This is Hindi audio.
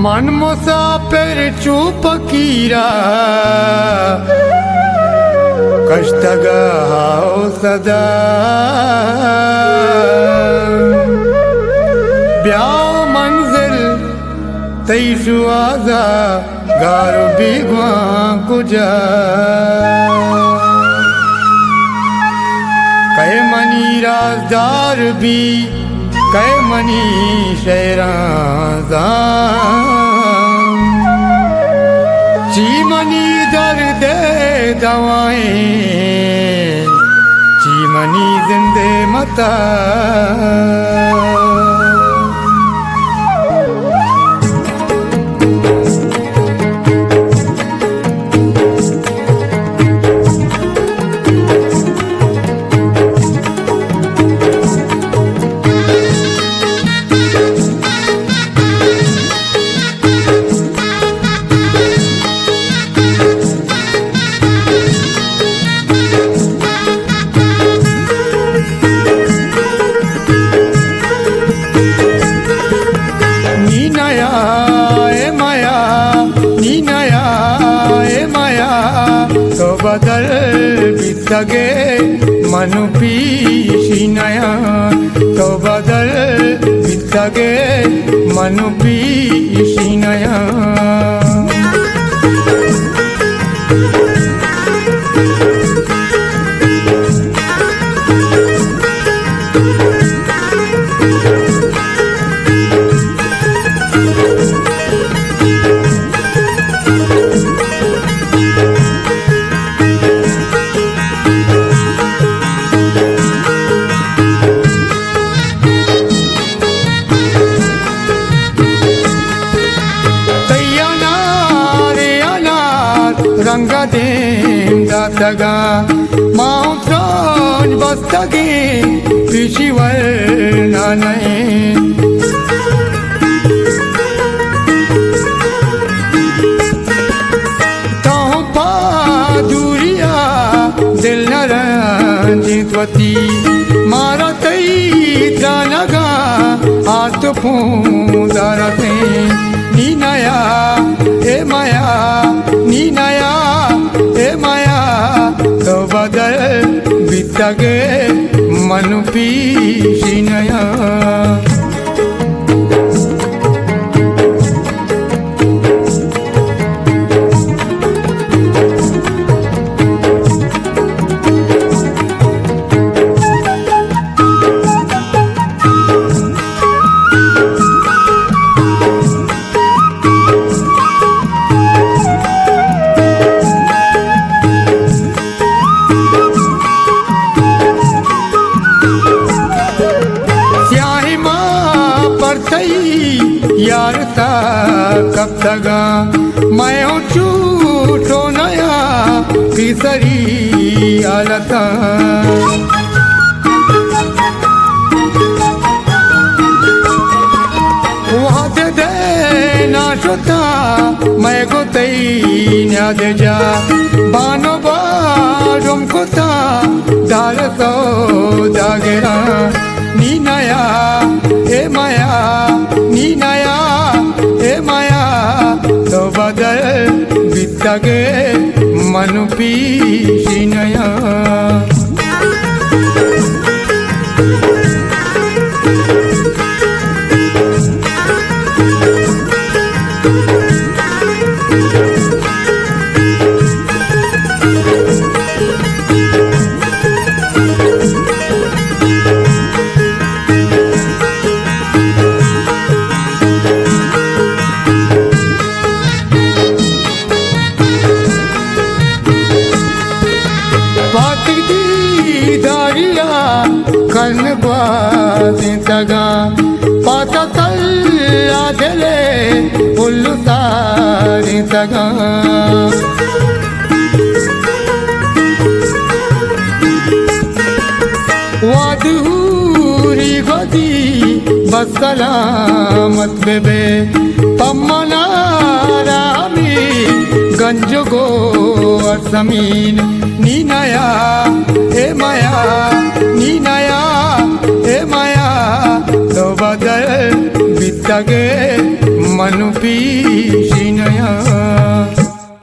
मन मुसाफिर चूप कीरा कष्टगा सदा ब्याह मंजिल तैसु आजा गारो बेगवा गुजा कहे मनी राजदार भी कहे मनी शहराजा ची मनी दर्द दवाएं ची मनी जिंदे मता बदल बितगे मनु पीसी नया तो बदल बितगे मनु पीसी नया रंगा दें दातगा माउंट्रॉन बस्तगे पिशिवर नाने तो पादुरिया दिल नरंजितवती मारा तई त्रानगा आत पूंदारते नी नया ए माया नी नया ए माया तो बदल बितगे मनु पीसी नया यार ता कब तगा मैं हूँ झूठो नया तीसरी आलता वहाँ दे दे ना शोता मैं को तई न्या दे जा बानो बारुम को ता दार सो जागेरा नी नया ए माया नी नया ए माया तो बदल बितगे मनु पीसी नया कन बाज़ी तगा पाता तल आदले उल्लू तारी तगा वादूरी गदी बस सलामत बेबे पम्मना रामी गंजो गो असमीन नी नया ए माया नी नया ए माया तो बदल बितगे मन पीश